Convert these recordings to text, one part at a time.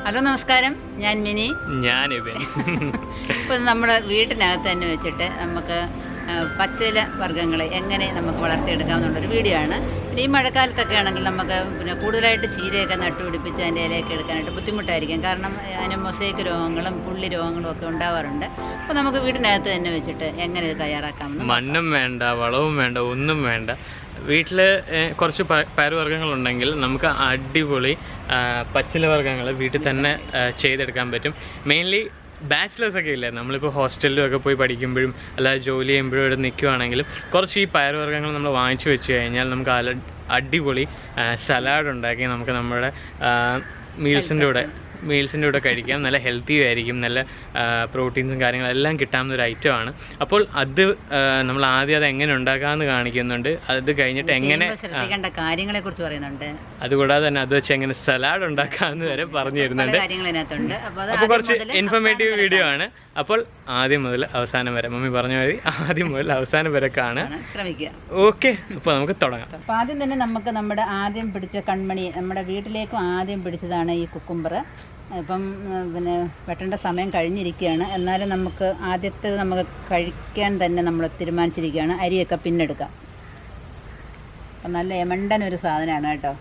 Hello നമസ്കാരം, ഞാൻ mini. ഇപ്പം നമ്മുടെ വീട്ടിനകത്ത് തന്നെ വെച്ചിട്ട് നമുക്ക് പച്ചില വർഗ്ഗങ്ങൾ എങ്ങനെ നമുക്ക് വളർത്തിയെടുക്കാമെന്നുള്ളൊരു വീഡിയോ ആണ്. പിന്നെ ഈ മഴക്കാലത്തൊക്കെ ആണെങ്കിൽ നമുക്ക് കൂടുതലായിട്ട് ചീരയൊക്കെ നട്ടുപിടിപ്പിച്ച് അതിൻ്റെ ഇലയൊക്കെ എടുക്കാനായിട്ട് ബുദ്ധിമുട്ടായിരിക്കും. കാരണം അതിന് മൊസൈക്ക് രോഗങ്ങളും പുള്ളി രോഗങ്ങളും ഒക്കെ ഉണ്ടാവാറുണ്ട്. അപ്പോൾ നമുക്ക് വീട്ടിനകത്ത് തന്നെ വെച്ചിട്ട് എങ്ങനെ ഇത് തയ്യാറാക്കാമെന്ന്. മണ്ണും വേണ്ട, വളവും വേണ്ട, ഒന്നും വേണ്ട. വീട്ടിൽ കുറച്ച് പയറുവർഗ്ഗങ്ങളുണ്ടെങ്കിൽ നമുക്ക് അടിപൊളി പച്ചില വർഗ്ഗങ്ങൾ വീട്ടിൽ തന്നെ ചെയ്തെടുക്കാൻ പറ്റും. മെയിൻലി ബാച്ചിലേഴ്സൊക്കെ ഇല്ലേ, നമ്മളിപ്പോൾ ഹോസ്റ്റലിലൊക്കെ പോയി പഠിക്കുമ്പോഴും അല്ലാതെ ജോലി ചെയ്യുമ്പോഴും ഇവിടെ നിൽക്കുവാണെങ്കിലും കുറച്ച് ഈ പയറുവർഗ്ഗങ്ങൾ നമ്മൾ വാങ്ങിച്ചു വെച്ച് കഴിഞ്ഞാൽ നമുക്ക് അടിപൊളി സലാഡ് ഉണ്ടാക്കി നമുക്ക് നമ്മുടെ മീൽസിൻ്റെ കൂടെ കഴിക്കാം. നല്ല ഹെൽത്തി ആയിരിക്കും, നല്ല പ്രോട്ടീൻസും കാര്യങ്ങളെല്ലാം കിട്ടാവുന്ന ഒരു ഐറ്റമാണ്. അപ്പോൾ അത് നമ്മൾ ആദ്യം അത് എങ്ങനെ ഉണ്ടാക്കാമെന്ന് കാണിക്കുന്നുണ്ട്. അത് കഴിഞ്ഞിട്ട് എങ്ങനെ ശ്രദ്ധിക്കേണ്ട കാര്യങ്ങളെ കുറിച്ച് പറയുന്നുണ്ട്. അതുകൂടാതെ തന്നെ അത് വെച്ച് എങ്ങനെ സലാഡ് ഉണ്ടാക്കാമെന്ന് വരെ പറഞ്ഞു തരുന്നുണ്ട്. അപ്പോൾ കുറച്ച് ഇൻഫോർമേറ്റീവ് വീഡിയോ ആണ്. അപ്പോൾ ആദ്യം മുതൽ അവസാനം വരെ, മമ്മി പറഞ്ഞ മതി, ആദ്യം മുതൽ അവസാനം വരെ കാണാൻ ശ്രമിക്കുക. ഓക്കെ, അപ്പോൾ നമുക്ക് തുടങ്ങാം. അപ്പോൾ ആദ്യം തന്നെ നമുക്ക് നമ്മുടെ ആദ്യം പിടിച്ച കൺമണി, നമ്മുടെ വീട്ടിലേക്കും ആദ്യം പിടിച്ചതാണ് ഈ കുക്കുംബർ. ഇപ്പം പിന്നെ വെട്ടേണ്ട സമയം കഴിഞ്ഞിരിക്കുകയാണ്. എന്നാലും നമുക്ക് ആദ്യത്തെ നമുക്ക് കഴിക്കാൻ തന്നെ നമ്മൾ തീരുമാനിച്ചിരിക്കുകയാണ്. അരിയൊക്കെ പിന്നെടുക്കാം. അപ്പം നല്ല എമണ്ടൻ ഒരു സാധനമാണ് കേട്ടോ.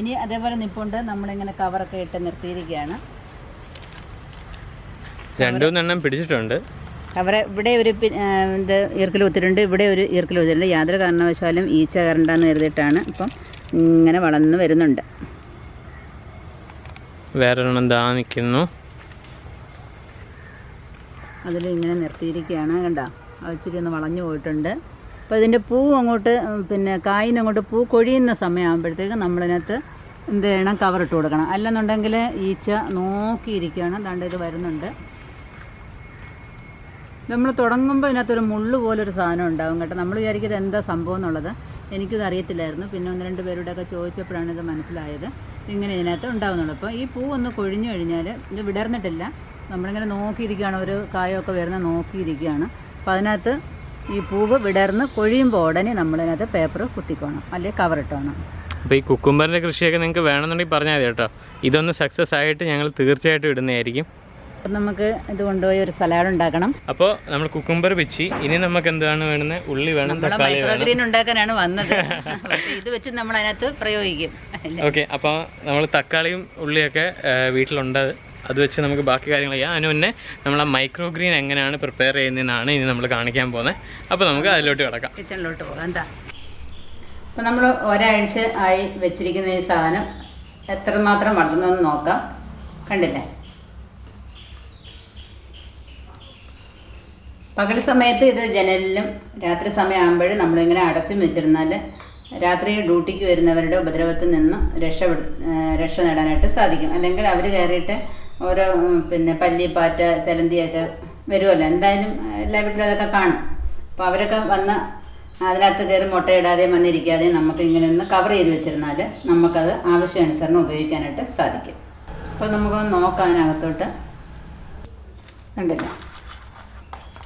ഇനി അതേപോലെ നിൽപ്പുണ്ട്, നമ്മളിങ്ങനെ കവറൊക്കെ ഇട്ട് നിർത്തിയിരിക്കുകയാണ്. രണ്ടെണ്ണം പിടിച്ചിട്ടുണ്ട്. കവറ് ഇവിടെ ഒരു ഇത് ഈർക്കിൽ കുത്തിയിട്ടുണ്ട്, ഇവിടെ ഒരു ഈർക്കിൽ കുത്തിയിട്ടുണ്ട്. യാതൊരു കാരണവശാലും ഈച്ച കയറണ്ടെന്ന് കരുതിയിട്ടാണ്. അപ്പം ഇങ്ങനെ വളർന്നു വരുന്നുണ്ട്. വേറൊരെണ്ണം ദാ നിൽക്കുന്നു, അതിൽ ഇങ്ങനെ നിർത്തിയിരിക്കുകയാണ്. കണ്ടോ, ഇച്ചിരി ഒന്ന് വളഞ്ഞു പോയിട്ടുണ്ട്. അപ്പോൾ ഇതിൻ്റെ പൂ അങ്ങോട്ട് പിന്നെ കായിനങ്ങോട്ട് പൂ കൊഴിയുന്ന സമയമാകുമ്പോഴത്തേക്ക് നമ്മളതിനകത്ത് എന്ത് ചെയ്യണം, കവറിട്ട് കൊടുക്കണം. അല്ലെന്നുണ്ടെങ്കിൽ ഈച്ച നോക്കിയിരിക്കുകയാണ്. ദാണ്ട് ഇത് വരുന്നുണ്ട്. നമ്മൾ തുടങ്ങുമ്പോൾ ഇതിനകത്തൊരു മുള്ളു പോലൊരു സാധനം ഉണ്ടാകും കേട്ടോ. നമ്മൾ വിചാരിക്കുന്നത് എന്താ സംഭവം എന്നുള്ളത്. എനിക്കിത് അറിയത്തില്ലായിരുന്നു. പിന്നെ ഒന്ന് രണ്ട് പേരുടെയൊക്കെ ചോദിച്ചപ്പോഴാണ് ഇത് മനസ്സിലായത്. ഇങ്ങനെ ഇതിനകത്ത് ഉണ്ടാകുന്നുള്ളൂ. അപ്പോൾ ഈ പൂ ഒന്ന് കൊഴിഞ്ഞു കഴിഞ്ഞാൽ ഇത് വിടർന്നിട്ടില്ല. നമ്മളിങ്ങനെ നോക്കിയിരിക്കുകയാണ്, ഒരു കായൊക്കെ വരുന്ന നോക്കിയിരിക്കുകയാണ്. അപ്പോൾ അതിനകത്ത് ഈ പൂവ് വിടർന്ന് കൊഴിയുമ്പോൾ ഉടനെ നമ്മളിതിനകത്ത് പേപ്പർ കുത്തിക്കോണം, അല്ലെങ്കിൽ കവറിട്ടോണം. അപ്പോൾ ഈ കുക്കുംബറിൻ്റെ കൃഷിയൊക്കെ നിങ്ങൾക്ക് വേണമെന്നുണ്ടെങ്കിൽ പറഞ്ഞാൽ മതി കേട്ടോ. ഇതൊന്ന് സക്സസ് ആയിട്ട് ഞങ്ങൾ തീർച്ചയായിട്ടും ഇടുന്നതായിരിക്കും. അപ്പം നമുക്ക് ഇത് കൊണ്ടുപോയി ഒരു സലാഡ് ഉണ്ടാക്കണം. അപ്പോൾ നമ്മൾ കുക്കുംബർ വെച്ച് ഇനി നമുക്ക് എന്താണ് വേണമെന്ന്, ഉള്ളി വേണം, തക്കാളി വേണം. മൈക്രോഗ്രീൻ ഉണ്ടാക്കാനാണ് വന്നത്. ഇത് വെച്ച് നമ്മൾ അതിനകത്ത് പ്രയോഗിക്കും. ഓക്കെ, അപ്പോൾ നമ്മൾ തക്കാളിയും ഉള്ളിയൊക്കെ വീട്ടിലുണ്ട്. അത് വെച്ച് നമുക്ക് ബാക്കി കാര്യങ്ങൾ ചെയ്യാം. അതിന് മുന്നേ നമ്മൾ ആ മൈക്രോഗ്രീൻ എങ്ങനെയാണ് പ്രിപ്പയർ ചെയ്യുന്നതെന്നാണ് ഇനി നമ്മൾ കാണിക്കാൻ പോകുന്നത്. അപ്പോൾ നമുക്ക് അതിലോട്ട് കിടക്കാം, കിച്ചണിലോട്ട് പോകാം. എന്താ അപ്പോൾ നമ്മൾ ഒരാഴ്ച ആയി വെച്ചിരിക്കുന്ന ഈ സാധനം എത്രമാത്രം വളർന്നതെന്ന് നോക്കാം. കണ്ടില്ലേ, പകൽ സമയത്ത് ഇത് ജനലിലും രാത്രി സമയമാകുമ്പോഴും നമ്മളിങ്ങനെ അടച്ചും വെച്ചിരുന്നാൽ രാത്രി ഡ്യൂട്ടിക്ക് വരുന്നവരുടെ ഉപദ്രവത്തിൽ നിന്ന് രക്ഷ നേടാനായിട്ട് സാധിക്കും. അല്ലെങ്കിൽ അവർ കയറിയിട്ട് ഓരോ പിന്നെ പല്ലി, പാറ്റ, ചലന്തിയൊക്കെ വരുമല്ലോ. എന്തായാലും എല്ലാ വീട്ടിലും അതൊക്കെ കാണും. അപ്പോൾ അവരൊക്കെ വന്ന് അതിനകത്ത് കയറി മുട്ടയിടാതെയും വന്നിരിക്കാതെയും നമുക്ക് ഇങ്ങനെ ഒന്ന് കവർ ചെയ്ത് വെച്ചിരുന്നാൽ നമുക്കത് ആവശ്യാനുസരണം ഉപയോഗിക്കാനായിട്ട് സാധിക്കും. അപ്പോൾ നമുക്കൊന്ന് നോക്കാം അതിനകത്തോട്ട്. കണ്ടില്ല,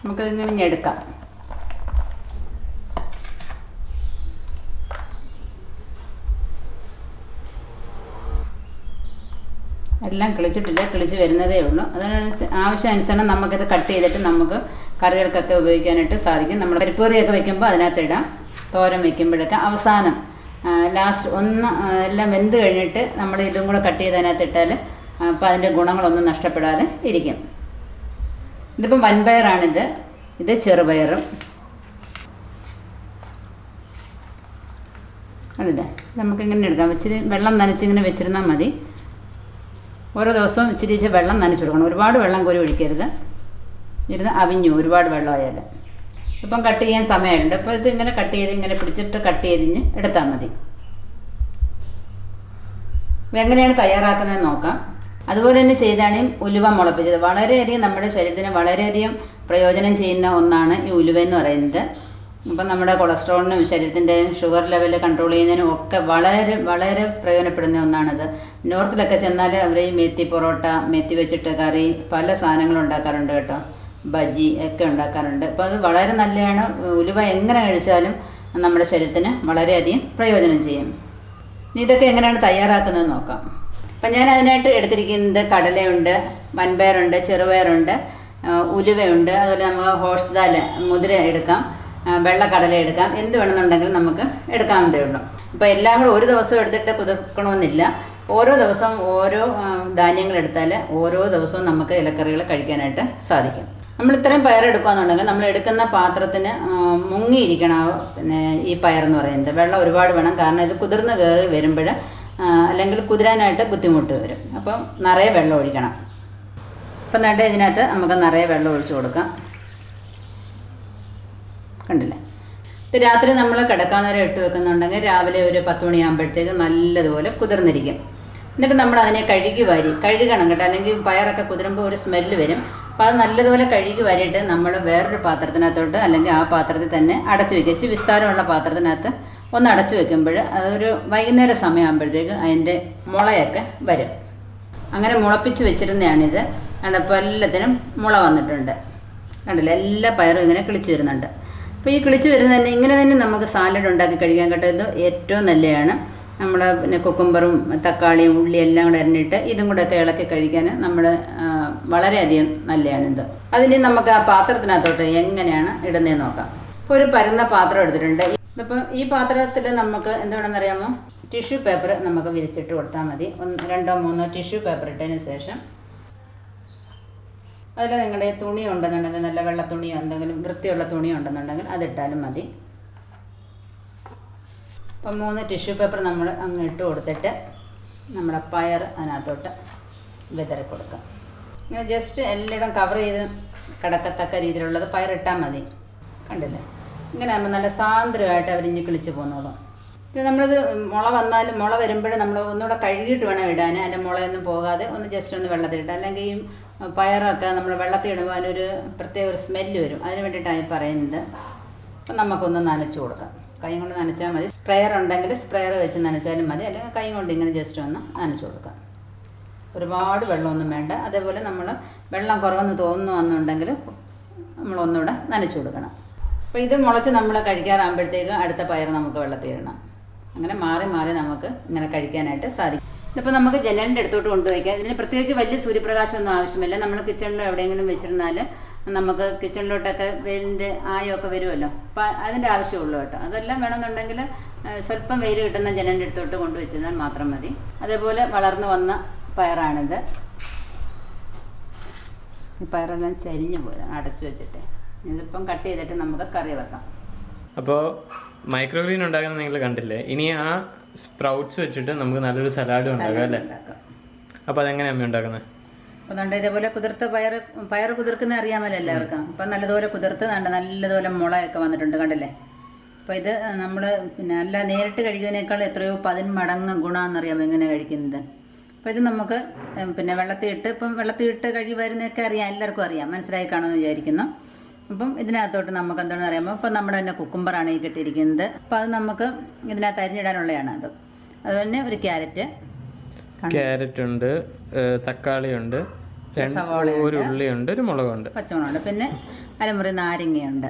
നമുക്കതിങ്ങനെ എടുക്കാം. എല്ലാം കിളിച്ചിട്ടില്ല, കിളിച്ച് വരുന്നതേ ഉള്ളൂ. ആവശ്യാനുസരണം നമുക്കിത് കട്ട് ചെയ്തിട്ട് നമുക്ക് കറികൾക്കൊക്കെ ഉപയോഗിക്കാനായിട്ട് സാധിക്കും. നമ്മൾ പരിപ്പൂറിയൊക്കെ വെക്കുമ്പോൾ അതിനകത്ത് ഇടാം. തോരൻ വെക്കുമ്പോഴൊക്കെ അവസാനം ലാസ്റ്റ് ഒന്ന് എല്ലാം വെന്ത് കഴിഞ്ഞിട്ട് നമ്മൾ ഇതും കൂടെ കട്ട് ചെയ്ത് അതിനകത്ത് ഇട്ടാൽ അപ്പോൾ അതിൻ്റെ ഗുണങ്ങളൊന്നും നഷ്ടപ്പെടാതെ ഇരിക്കും. ഇതിപ്പം വൻപയറാണിത്, ഇത് ചെറുപയറും. കണ്ടില്ലേ, നമുക്കിങ്ങനെ എടുക്കാം. ഇച്ചിരി വെള്ളം നനച്ചിങ്ങനെ വെച്ചിരുന്നാൽ മതി. ഓരോ ദിവസവും ഇച്ചിരി വെള്ളം നനച്ച് കൊടുക്കണം. ഒരുപാട് വെള്ളം കോരി ഒഴിക്കരുത്, ഇരുന്ന് അവിഞ്ഞു ഒരുപാട് വെള്ളമായാൽ. ഇപ്പം കട്ട് ചെയ്യാൻ സമയമുണ്ട്. അപ്പോൾ ഇത് ഇങ്ങനെ കട്ട് ചെയ്ത് ഇങ്ങനെ പിടിച്ചിട്ട് കട്ട് ചെയ്തിഞ്ഞ് എടുത്താൽ മതി. ഇതെങ്ങനെയാണ് തയ്യാറാക്കുന്നതെന്ന് നോക്കാം. അതുപോലെ തന്നെ ചെയ്താണ് ഉലുവ മുളപ്പിച്ചത്. വളരെയധികം നമ്മുടെ ശരീരത്തിന് വളരെയധികം പ്രയോജനം ചെയ്യുന്ന ഒന്നാണ് ഈ ഉലുവ എന്ന് പറയുന്നത്. അപ്പം നമ്മുടെ കൊളസ്ട്രോളിനും ശരീരത്തിൻ്റെ ഷുഗർ ലെവൽ കൺട്രോൾ ചെയ്യുന്നതിനും ഒക്കെ വളരെ വളരെ പ്രയോജനപ്പെടുന്ന ഒന്നാണിത്. നോർത്തിലൊക്കെ ചെന്നാൽ അവർ ഈ മെത്തി പൊറോട്ട, മെത്തി വെച്ചിട്ട് കറി, പല സാധനങ്ങളും ഉണ്ടാക്കാറുണ്ട് കേട്ടോ. ബജി ഒക്കെ ഉണ്ടാക്കാറുണ്ട്. അപ്പോൾ അത് വളരെ നല്ലതാണ്. ഉലുവ എങ്ങനെ കഴിച്ചാലും നമ്മുടെ ശരീരത്തിന് വളരെയധികം പ്രയോജനം ചെയ്യും. ഇതൊക്കെ എങ്ങനെയാണ് തയ്യാറാക്കുന്നത് നോക്കാം. അപ്പം ഞാൻ അതിനായിട്ട് എടുത്തിരിക്കുന്നത് കടലയുണ്ട്, വൻപയറുണ്ട്, ചെറുപയറുണ്ട്, ഉലുവയുണ്ട്, അതുപോലെ നമുക്ക് ഹോഴ്സ് ദാൽ മുതിര എടുക്കാം, വെള്ളക്കടല എടുക്കാം, എന്ത് വേണമെന്നുണ്ടെങ്കിലും നമുക്ക് എടുക്കാവുന്നതേ ഉള്ളൂ. അപ്പോൾ എല്ലാം കൂടെ ഒരു ദിവസം എടുത്തിട്ട് കുതിർക്കണമെന്നില്ല. ഓരോ ദിവസവും ഓരോ ധാന്യങ്ങൾ എടുത്താൽ ഓരോ ദിവസവും നമുക്ക് ഇലക്കറികൾ കഴിക്കാനായിട്ട് സാധിക്കും. നമ്മൾ ഇത്രയും പയർ എടുക്കുകയെന്നുണ്ടെങ്കിൽ നമ്മൾ എടുക്കുന്ന പാത്രത്തിന് മുങ്ങിയിരിക്കണം പിന്നെ ഈ പയറെന്ന് പറയുന്നത്. വെള്ളം ഒരുപാട് വേണം, കാരണം ഇത് കുതിർന്ന് കയറി വരുമ്പോൾ അല്ലെങ്കിൽ കുതിരാനായിട്ട് ബുദ്ധിമുട്ട് വരും. അപ്പം നിറയെ വെള്ളം ഒഴിക്കണം. അപ്പം നട്ട് ഇതിനകത്ത് നമുക്ക് നിറയെ വെള്ളം ഒഴിച്ചു കൊടുക്കാം. കണ്ടില്ലേ? ഇത് രാത്രി നമ്മൾ കിടക്കാൻ നേരം ഇട്ട് വെക്കുന്നുണ്ടെങ്കിൽ രാവിലെ ഒരു 10 മണിയാകുമ്പോഴത്തേക്ക് നല്ലതുപോലെ കുതിർന്നിരിക്കും. എന്നിട്ട് നമ്മൾ അതിനെ കഴുകണം കേട്ടോ, അല്ലെങ്കിൽ പയറൊക്കെ കുതിരുമ്പോൾ ഒരു സ്മെല്ല് വരും. അപ്പോൾ അത് നല്ലതുപോലെ കഴുകി വാരിയിട്ട് നമ്മൾ വേറൊരു പാത്രത്തിനകത്തോട്ട് അല്ലെങ്കിൽ ആ പാത്രത്തിൽ തന്നെ അടച്ചു വെക്കുക. ഇച്ചിരി വിസ്താരമുള്ള പാത്രത്തിനകത്ത് ഒന്ന് അടച്ചു വെക്കുമ്പോൾ അതൊരു വൈകുന്നേരം സമയമാകുമ്പോഴത്തേക്ക് അതിൻ്റെ മുളയൊക്കെ വരും. അങ്ങനെ മുളപ്പിച്ച് വെച്ചിരുന്നതാണിത്. അപ്പോൾ എല്ലാത്തിനും മുള വന്നിട്ടുണ്ട്. കണ്ടില്ല, എല്ലാ പയറും ഇങ്ങനെ കിളിച്ച് വരുന്നുണ്ട്. അപ്പോൾ ഈ കിളിച്ച് വരുന്നതന്നെ ഇങ്ങനെ തന്നെ നമുക്ക് സാലഡ് ഉണ്ടാക്കി കഴിക്കാൻ കേട്ടോ. ഇത് ഏറ്റവും നല്ലതാണ്. നമ്മൾ പിന്നെ കുക്കുംബറും തക്കാളിയും ഉള്ളി എല്ലാം കൂടെ അരിഞ്ഞിട്ട് ഇതും കൂടെ ഒക്കെ ഇളക്കി കഴിക്കാൻ നമ്മൾ വളരെയധികം നല്ലതാണിത്. അതിന് നമുക്ക് ആ പാത്രത്തിനകത്തോട്ട് എങ്ങനെയാണ് ഇടുന്നതെന്ന് നോക്കാം. ഇപ്പോൾ ഒരു പരന്ന പാത്രം എടുത്തിട്ടുണ്ട്. ഇതിപ്പം ഈ പാത്രത്തിൽ നമുക്ക് എന്താണെന്നറിയാമോ, ടിഷ്യൂ പേപ്പർ നമുക്ക് വിരിച്ചിട്ട് കൊടുത്താൽ മതി. 2 or 3 ടിഷ്യൂ പേപ്പർ ഇട്ടതിന് ശേഷം അതിൽ നിങ്ങളുടെ തുണി ഉണ്ടെന്നുണ്ടെങ്കിൽ, നല്ല വെള്ള തുണിയോ എന്തെങ്കിലും വൃത്തിയുള്ള തുണി ഉണ്ടെന്നുണ്ടെങ്കിൽ അതിട്ടാലും മതി. അപ്പം 3 ടിഷ്യൂ പേപ്പർ നമ്മൾ അങ്ങ് ഇട്ട് കൊടുത്തിട്ട് നമ്മുടെ പയർ അതിനകത്തോട്ട് വിതറി കൊടുക്കാം. ഇങ്ങനെ ജസ്റ്റ് എല്ലായിടം കവർ ചെയ്ത് കിടക്കത്തക്ക രീതിയിലുള്ളത് പയറിട്ടാൽ മതി. കണ്ടില്ലേ? ഇങ്ങനെ ആകുമ്പോൾ നല്ല സാന്ദ്രമായിട്ട് അവരിഞ്ഞ് കിളിച്ച് പോകുന്നോളും. പിന്നെ നമ്മളിത് മുള വരുമ്പോൾ നമ്മൾ ഒന്നുകൂടെ കഴുകിയിട്ട് വേണം ഇടാൻ. അതിൻ്റെ മുളയൊന്നും പോകാതെ ഒന്ന് ജസ്റ്റ് ഒന്ന് വെള്ളത്തിലിട്ട്, അല്ലെങ്കിൽ ഈ പയറൊക്കെ നമ്മൾ വെള്ളത്തിൽ ഇടുമ്പോൾ അതിനൊരു പ്രത്യേക ഒരു സ്മെല്ല് വരും. അതിന് വേണ്ടിയിട്ടാണ് ഈ പറയുന്നത്. അപ്പം നമുക്കൊന്ന് നനച്ച് കൊടുക്കാം. കൈ കൊണ്ട് നനച്ചാൽ മതി. സ്പ്രെയർ ഉണ്ടെങ്കിൽ സ്പ്രെയർ വെച്ച് നനച്ചാലും മതി, അല്ലെങ്കിൽ കൈ കൊണ്ട് ഇങ്ങനെ ജസ്റ്റ് ഒന്ന് നനച്ച് കൊടുക്കാം. ഒരുപാട് വെള്ളമൊന്നും വേണ്ട. അതേപോലെ നമ്മൾ വെള്ളം കുറവെന്ന് തോന്നുന്നുണ്ടെങ്കിൽ നമ്മളൊന്നുകൂടെ നനച്ച് കൊടുക്കണം. അപ്പോൾ ഇത് മുളച്ച് നമ്മൾ കഴിക്കാറാകുമ്പോഴത്തേക്ക് അടുത്ത പയർ നമുക്ക് വെള്ളത്തിൽ ഇടണം. അങ്ങനെ മാറി മാറി നമുക്ക് ഇങ്ങനെ കഴിക്കാനായിട്ട് സാധിക്കും. ഇതിപ്പോൾ നമുക്ക് ജനലിൻ്റെ അടുത്തോട്ട് കൊണ്ടുപോയിക്കാം. ഇതിന് പ്രത്യേകിച്ച് വലിയ സൂര്യപ്രകാശമൊന്നും ആവശ്യമില്ല. നമ്മൾ കിച്ചണിൽ എവിടെയെങ്കിലും വെച്ചിരുന്നാൽ നമുക്ക് കിച്ചണിലോട്ടൊക്കെ വെയിലിൻ്റെ ആയമൊക്കെ വരുമല്ലോ, അപ്പോൾ അതിൻ്റെ ആവശ്യമുള്ളൂ കേട്ടോ. അതെല്ലാം വേണമെന്നുണ്ടെങ്കിൽ സ്വല്പം വെയിൽ കിട്ടുന്ന ജനലിൻ്റെ അടുത്തോട്ട് കൊണ്ടുവച്ചിരുന്നാൽ മാത്രം മതി. അതേപോലെ വളർന്നു വന്ന പയറാണിത്. ഈ പയറെല്ലാം ചരിഞ്ഞു പോയതാണ് അടച്ചു വെച്ചിട്ട്. ഇതിപ്പം കട്ട് ചെയ്തിട്ട് നമുക്ക് കറി വെക്കാം. അപ്പോൾ മൈക്രോഗ്രീൻ ഉണ്ടാക്കുന്നത് നിങ്ങൾ കണ്ടില്ലേ? ഇനി ആ സ്പ്രൗട്ട്സ് വെച്ചിട്ട് നമുക്ക് നല്ലൊരു സലാഡ് ഉണ്ടാക്കാം അല്ലേ? അപ്പോൾ അതെങ്ങനെയാണ് അമ്മ ഉണ്ടാക്കുന്നത്? അപ്പം നല്ല ഇതേപോലെ കുതിർത്ത് പയർ കുതിർക്കുന്ന അറിയാമല്ലോ എല്ലാവർക്കും. അപ്പം നല്ലതുപോലെ കുതിർത്ത് നല്ലതുപോലെ മുളയൊക്കെ വന്നിട്ടുണ്ട്, കണ്ടില്ലേ? അപ്പോൾ ഇത് നമ്മൾ പിന്നെ അല്ല നേരിട്ട് കഴിക്കുന്നതിനേക്കാൾ എത്രയോ 10 മടങ്ങ് ഗുണമെന്നറിയാമോ എങ്ങനെ കഴിക്കുന്നത്. അപ്പോൾ ഇത് നമുക്ക് പിന്നെ വെള്ളത്തിലിട്ട് കഴിവ് വരുന്നതൊക്കെ അറിയാം, എല്ലാവർക്കും അറിയാം. മനസ്സിലായി കാണുമെന്ന് വിചാരിക്കുന്നു. അപ്പം ഇതിനകത്തോട്ട് നമുക്ക് എന്താണെന്ന് അറിയാമോ, ഇപ്പം നമ്മുടെ തന്നെ കുക്കുംബറാണ് ഈ കിട്ടിയിരിക്കുന്നത്. അപ്പോൾ അത് നമുക്ക് ഇതിനകത്ത് അരിഞ്ഞിടാനുള്ളതാണ്. അതുപോലെ ഒരു ക്യാരറ്റ് ഉണ്ട്, തക്കാളി ഉണ്ട്, ഒരു ഉള്ളിയുണ്ട്, ഒരു മുളകുണ്ട്, പച്ചമുളകുണ്ട്, പിന്നെ അരമുറി നാരങ്ങയുണ്ട്.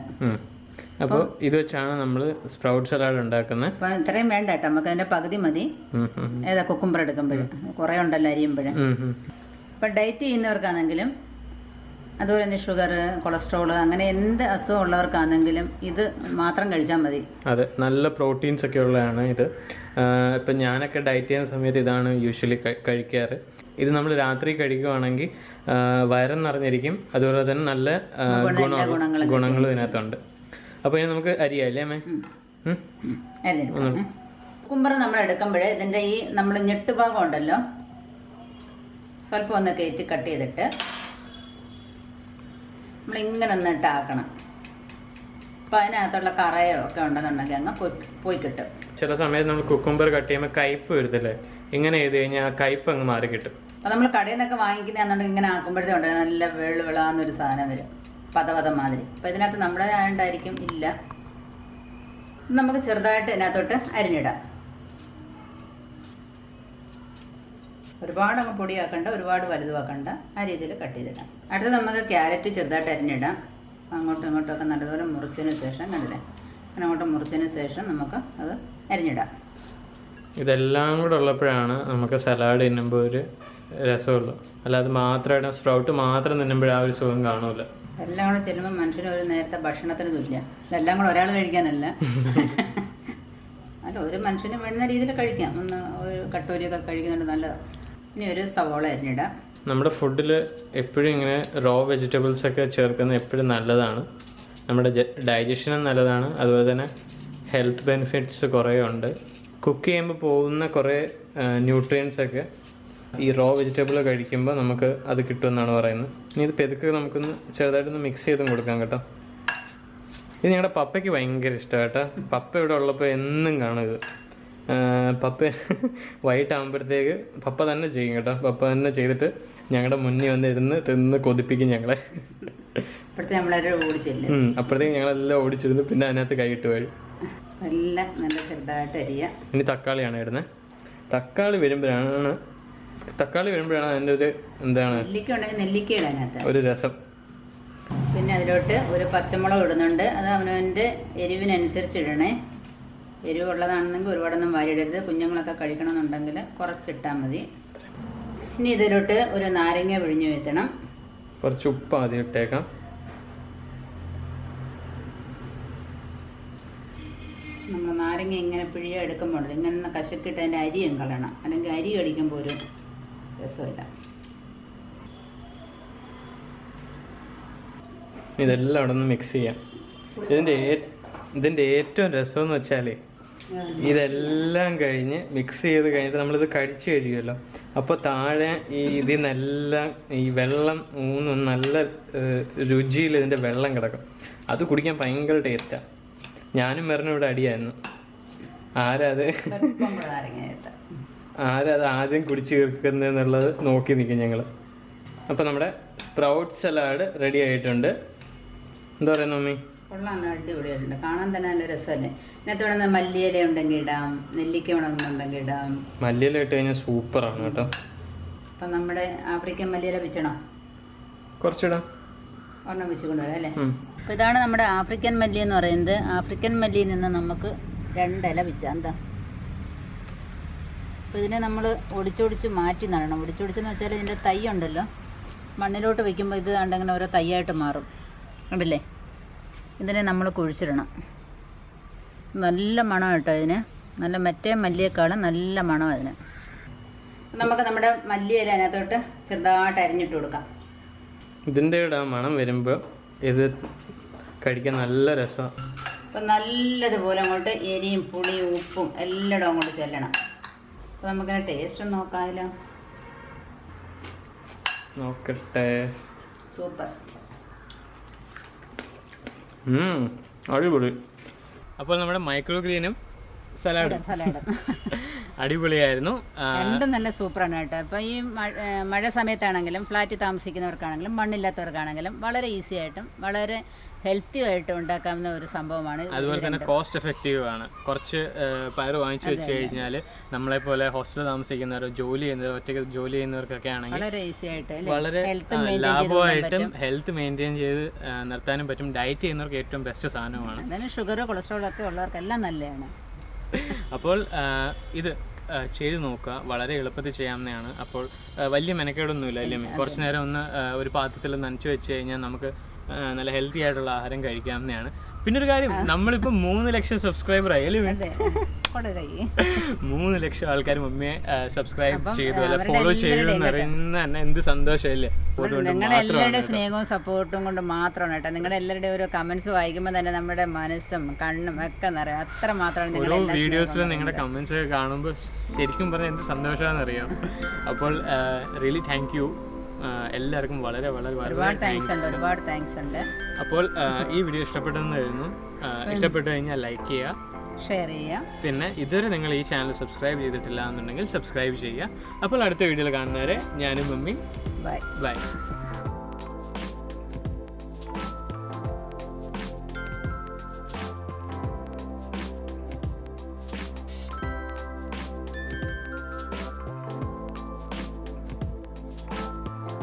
അപ്പോൾ ഇത് വെച്ചാണ് നമ്മൾ സ്പ്രൗട്ട് സലാഡ് ഉണ്ടാക്കുന്നത്. അപ്പോൾ ഇത്രയും വേണ്ട കേട്ടോ, നമുക്ക് അതിൻ്റെ പകുതി മതി. ഏതാ കുക്കുംബർ എടുക്കുമ്പോഴും കുറേ ഉണ്ടല്ലോ അരിയുമ്പോഴും. അപ്പം ഡയറ്റ് ചെയ്യുന്നവർക്കാണെങ്കിലും അതുപോലെ തന്നെ ഷുഗർ, കൊളസ്ട്രോൾ, അങ്ങനെ എന്ത് അസുഖം ഉള്ളവർക്കാണെങ്കിലും ഇത് മാത്രം കഴിച്ചാൽ മതി. അതെ, നല്ല പ്രോട്ടീൻസ് ഒക്കെ ഉള്ളതാണ് ഇത്. ഇപ്പം ഞാനൊക്കെ ഡയറ്റ് ചെയ്യുന്ന സമയത്ത് ഇതാണ് യൂഷ്വലി കഴിക്കാറ്. ഇത് നമ്മൾ രാത്രി കഴിക്കുകയാണെങ്കിൽ വയറും നിറഞ്ഞിരിക്കും, അതുപോലെ തന്നെ നല്ല ഗുണങ്ങളും ഇതിനകത്തുണ്ട്. അപ്പോൾ ഇനി നമുക്ക് അരിയാല്ലേ അമ്മേ? കുക്കുംബർ നമ്മൾ എടുക്കുമ്പോൾ ഇതിൻ്റെ ഈ നമ്മൾ ഞെട്ടുഭാഗം ഉണ്ടല്ലോ, സ്വല്പം ഒന്ന് കയറ്റി കട്ട് ചെയ്തിട്ട് നമ്മളിങ്ങനെ ഒന്ന് ഇട്ടാക്കണം. അപ്പോൾ അതിനകത്തുള്ള കറയോ ഒക്കെ ഉണ്ടെന്നുണ്ടെങ്കിൽ അങ്ങ് പോയി കിട്ടും. ചില സമയത്ത് നമ്മൾ കുക്കുംബർ കട്ട് ചെയ്യുമ്പോൾ കയ്പ്പ് വരുത്തില്ലേ, ഇങ്ങനെ ചെയ്ത് കഴിഞ്ഞാൽ കയ്പ്പ് അങ്ങ് മാറി കിട്ടും. അപ്പോൾ നമ്മൾ കടയിൽ നിന്നൊക്കെ വാങ്ങിക്കുന്നതാണെന്നുണ്ടെങ്കിൽ ഇങ്ങനെ ആക്കുമ്പോഴത്തേക്കും ഉണ്ട് നല്ല വെളുവിളാന്നൊരു സാധനം വരും, പതപതം മാതിരി. അപ്പോൾ ഇതിനകത്ത് നമ്മുടെ ആയതുകൊണ്ടായിരിക്കും ഇല്ല. നമുക്ക് ചെറുതായിട്ട് ഇതിനകത്തോട്ട് അരിഞ്ഞിടാം. ഒരുപാട് അങ്ങ് പൊടിയാക്കണ്ട, ഒരുപാട് വലുതുമാക്കണ്ട, ആ രീതിയിൽ കട്ട് ചെയ്തിടാം. അടുത്ത് നമുക്ക് ക്യാരറ്റ് ചെറുതായിട്ട് അരിഞ്ഞിടാം. അങ്ങോട്ടും ഇങ്ങോട്ടുമൊക്കെ നല്ലതുപോലെ മുറിച്ചതിന് ശേഷം, കണ്ടില്ലേ, അങ്ങനെ അങ്ങോട്ട് മുറിച്ചതിന് ശേഷം നമുക്ക് അത് അരിഞ്ഞിടാം. ഇതെല്ലാം കൂടെ ഉള്ളപ്പോഴാണ് നമുക്ക് സലാഡ് തിന്നുമ്പോൾ ഒരു രസമുള്ളൂ. അല്ലാതെ മാത്രമായിട്ട് സ്പ്രൗട്ട് മാത്രം തിന്നുമ്പോൾ ആ ഒരു സുഖം കാണൂല. എല്ലാം കൂടെ ചെല്ലുമ്പോൾ മനുഷ്യന് ഒരു നേരത്തെ ഭക്ഷണത്തിന് തുല്യ. ഇതെല്ലാം കൂടെ ഒരാൾ കഴിക്കാനല്ല, അല്ല ഒരു മനുഷ്യന് വേണ്ട രീതിയിൽ കഴിക്കാം. ഒന്ന് ഒരു കട്ടോരിയൊക്കെ കഴിക്കുന്നുണ്ട്, നല്ലതാണ്. ഇനി ഒരു സവോള അരിഞ്ഞിടാം. നമ്മുടെ ഫുഡിൽ എപ്പോഴും ഇങ്ങനെ റോ വെജിറ്റബിൾസ് ഒക്കെ ചേർക്കുന്നത് എപ്പോഴും നല്ലതാണ്. നമ്മുടെ ഡൈജഷനും നല്ലതാണ്. അതുപോലെ തന്നെ ഹെൽത്ത് ബെനിഫിറ്റ്സ് കുറേ ഉണ്ട്. കുക്ക് ചെയ്യുമ്പോൾ പോകുന്ന കുറേ ന്യൂട്രിയൻസ് ഒക്കെ ഈ റോ വെജിറ്റബിൾ കഴിക്കുമ്പോൾ നമുക്ക് അത് കിട്ടുമെന്നാണ് പറയുന്നത്. ഇനി ഇത് പെതുക്കെ നമുക്കൊന്ന് ചെറുതായിട്ടൊന്ന് മിക്സ് ചെയ്തും കൊടുക്കാം കേട്ടോ. ഇത് ഞങ്ങളുടെ പപ്പയ്ക്ക് ഭയങ്കര ഇഷ്ടമാണ് കേട്ടോ. പപ്പ ഇവിടെ ഉള്ളപ്പോൾ എന്നും കാണുക. പപ്പ വൈകിട്ടാകുമ്പോഴത്തേക്ക് പപ്പ തന്നെ ചെയ്യും കേട്ടോ. പപ്പ തന്നെ ചെയ്തിട്ട് ഞങ്ങളുടെ മുന്നിൽ വന്ന് ഇരുന്ന് തിന്ന് കൊതിപ്പിക്കും ഞങ്ങളെ. അപ്പോഴത്തേക്ക് ഞങ്ങളെല്ലാം ഓടിച്ചിരുന്നു. പിന്നെ അതിനകത്ത് കൈയിട്ട് വരും. എല്ലാം നല്ല ചെറുതായിട്ട് അരിയാം. ഇനി തക്കാളിയാണ് ഇടുന്നത്. തക്കാളി വരുമ്പോഴാണ് അതിൻ്റെ ഒരു എന്താണ് ഒരു രസം. പിന്നെ അതിലോട്ട് ഒരു പച്ചമുളക് ഇടുന്നുണ്ട്. അത് അവനവൻ്റെ എരിവിനനുസരിച്ച് ഇടണേ. എരിവുള്ളതാണെന്നെങ്കിൽ ഒരുപാടൊന്നും വാരിയിടരുത്. കുഞ്ഞുങ്ങളൊക്കെ കഴിക്കണമെന്നുണ്ടെങ്കിൽ കുറച്ചിട്ടാൽ മതി. ഇനി ഇതിലോട്ട് ഒരു നാരങ്ങ പിഴിഞ്ഞ് വെത്തണം. കുറച്ച് ഉപ്പ് ആദ്യം ഇട്ടേക്കാം. നമ്മൾ നാരങ്ങ ഇങ്ങനെ പിഴിയ എടുക്കുമ്പോൾ ഇങ്ങനെ കശക്കിട്ട് അതിൻ്റെ അരിയും കളയണം, അല്ലെങ്കിൽ അരി കടിക്കുമ്പോൾ ഒരു രസമില്ല. ഇതെല്ലാം അവിടെ നിന്ന് മിക്സ് ചെയ്യാം. ഇതിൻ്റെ ഏറ്റവും രസം എന്ന് വെച്ചാൽ ഇതെല്ലാം കഴിഞ്ഞ് മിക്സ് ചെയ്ത് കഴിഞ്ഞിട്ട് നമ്മളിത് കടിച്ചു കഴിയുമല്ലോ. അപ്പോൾ താഴെ ഇതിൽ നിന്നെല്ലാം ഈ വെള്ളം നല്ല രുചിയിൽ ഇതിൻ്റെ വെള്ളം കിടക്കും. അത് കുടിക്കാൻ ഭയങ്കര ടേസ്റ്റാണ്. ഞാനും മെറിനും ഇവിടെ അടിയായിരുന്നു. ആരത് ആദ്യം കുടിച്ച് തീർക്കുന്നതെന്നുള്ളത് നോക്കി നിൽക്കും ഞങ്ങൾ. അപ്പോൾ നമ്മുടെ സ്പ്രൗട്ട് സലാഡ് റെഡി ആയിട്ടുണ്ട്. എന്താ പറയുക മമ്മി? കൊള്ളാം, അടിപൊളിയായിട്ടുണ്ട്. കാണാൻ തന്നെ നല്ല രസമല്ലേ. ഇതിനകത്ത് വേണമെങ്കിൽ മല്ലിയില ഉണ്ടെങ്കിൽ ഇടാം, നെല്ലിക്ക ഉണ്ടെങ്കിൽ ഇടാം. മല്ലിയില ഇട്ട് കഴിഞ്ഞാൽ സൂപ്പറാണ് കേട്ടോ. അപ്പം നമ്മുടെ ആഫ്രിക്കൻ മല്ലിയില വെച്ചണോ? കുറച്ചിടാം, ഒരെണ്ണം വെച്ച് കൊണ്ടുവരാം അല്ലേ. അപ്പോൾ ഇതാണ് നമ്മുടെ ആഫ്രിക്കൻ മല്ലി എന്ന് പറയുന്നത്. ആഫ്രിക്കൻ മല്ലിയിൽ നിന്ന് നമുക്ക് 2 ഇല വെച്ചാൽ എന്താ. അപ്പോൾ ഇതിനെ നമ്മൾ ഒടിച്ചൊടിച്ച് മാറ്റി നടണം. ഒടിച്ചൊടിച്ചെന്ന് വെച്ചാൽ ഇതിൻ്റെ തൈ ഉണ്ടല്ലോ, മണ്ണിലോട്ട് വയ്ക്കുമ്പോൾ ഇത് കണ്ടെങ്കിൽ ഓരോ തൈയായിട്ട് മാറും, കണ്ടില്ലേ. ഇതിനെ നമ്മൾ കുഴിച്ചിടണം. നല്ല മണം കേട്ടോ ഇതിന്. നല്ല മറ്റേ മല്ലിയേക്കാളും നല്ല മണം അതിന്. നമുക്ക് നമ്മുടെ മല്ലിയില അതിനകത്തോട്ട് ചെറുതായിട്ട് അരിഞ്ഞിട്ട് കൊടുക്കാം. ഇതിൻ്റെ മണം വരുമ്പോൾ ഇത് കഴിക്കാൻ നല്ല രസമാണ്. അപ്പം നല്ലതുപോലെ അങ്ങോട്ട് എരിയും പുളിയും ഉപ്പും എല്ലായിടും അങ്ങോട്ട് ചെല്ലണം. അപ്പോൾ നമുക്കിങ്ങനെ ടേസ്റ്റ് ഒന്ന് നോക്കാമല്ലോ. നോക്കട്ടെ. സൂപ്പർ, അടിപൊളി. അപ്പോൾ നമ്മുടെ മൈക്രോഗ്രീനും സലാഡ് അടിപൊളിയായിരുന്നു. രണ്ടും നല്ല സൂപ്പറാണ് കേട്ടോ. അപ്പോൾ ഈ മഴ സമയത്താണെങ്കിലും ഫ്ലാറ്റ് താമസിക്കുന്നവർക്കാണെങ്കിലും മണ്ണില്ലാത്തവർക്കാണെങ്കിലും വളരെ ഈസി ആയിട്ടും വളരെ ഹെൽത്തി ആയിട്ടും ഉണ്ടാക്കാവുന്ന ഒരു സംഭവമാണ്. അതുപോലെ തന്നെ കോസ്റ്റ് എഫക്റ്റീവ് ആണ്. കുറച്ച് പയർ വാങ്ങിച്ചു വെച്ച് കഴിഞ്ഞാൽ നമ്മളെപ്പോലെ ഹോസ്റ്റലിൽ താമസിക്കുന്നവരോ ജോലി ചെയ്യുന്നവരോ ഒറ്റയ്ക്ക് ജോലി ചെയ്യുന്നവർക്കൊക്കെ ആണെങ്കിൽ വളരെ ഈസി ആയിട്ട് വളരെ ലാഭമായിട്ടും ഹെൽത്ത് മെയിൻറ്റെയിൻ ചെയ്ത് നിർത്താനും പറ്റും. ഡയറ്റ് ചെയ്യുന്നവർക്ക് ഏറ്റവും ബെസ്റ്റ് സാധനമാണ്. അതിന് ഷുഗറോ കൊളസ്ട്രോളോ ഒക്കെ ഉള്ളവർക്കെല്ലാം നല്ലതാണ്. അപ്പോൾ ഇത് ചെയ്ത് നോക്കുക. വളരെ എളുപ്പത്തിൽ ചെയ്യാവുന്നതാണ്. അപ്പോൾ വലിയ മെനക്കേടൊന്നുമില്ല അല്ലേ. കുറച്ച് നേരം ഒന്ന് ഒരു പാത്രത്തിൽ നനച്ച് വെച്ച് കഴിഞ്ഞാൽ നമുക്ക് നല്ല ഹെൽത്തി ആയിട്ടുള്ള ആഹാരം കഴിക്കാവുന്നതാണ്. പിന്നെ ഒരു കാര്യം, നമ്മളിപ്പോൾ 3 ലക്ഷം സബ്സ്ക്രൈബർ ആയി അല്ലേ. 3 ലക്ഷം ആൾക്കാർ മമ്മിയെ സബ്സ്ക്രൈബ് ചെയ്തു അല്ല ഫോളോ ചെയ്തു എന്ന് പറയുന്ന തന്നെ എന്ത് സന്തോഷമല്ലേ. നിങ്ങളുടെ എല്ലാവരുടെ സ്നേഹവും സപ്പോർട്ടും കൊണ്ട് മാത്രമാണ് കേട്ടോ. നിങ്ങളുടെ എല്ലാവരുടെ ഓരോ കമന്റ്സ് വായിക്കുമ്പോൾ തന്നെ നമ്മുടെ മനസ്സും കണ്ണും ഒക്കെ നിറയും. അത്ര മാത്രമാണ്. ഓരോ വീഡിയോസിലും നിങ്ങളുടെ കമന്റ്സ് ഒക്കെ കാണുമ്പോൾ ശരിക്കും പറഞ്ഞാൽ എന്ത് സന്തോഷമാണെന്നറിയാം. അപ്പോൾ റിയലി താങ്ക് യു എല്ലാവർക്കും. വളരെ വളരെ ഒരുപാട് താങ്ക്സ് ഉണ്ട്. അപ്പോൾ ഈ വീഡിയോ ഇഷ്ടപ്പെട്ടെന്ന് കരുതുന്നു. ഇഷ്ടപ്പെട്ടു കഴിഞ്ഞാൽ ലൈക്ക് ചെയ്യുക, ഷെയർ ചെയ്യുക. പിന്നെ ഇതുവരെ നിങ്ങൾ ഈ ചാനൽ സബ്സ്ക്രൈബ് ചെയ്തിട്ടില്ല എന്നുണ്ടെങ്കിൽ സബ്സ്ക്രൈബ് ചെയ്യുക. അപ്പോൾ അടുത്ത വീഡിയോയിൽ കാണുന്നവരെ ഞാനും മമ്മി ബൈ.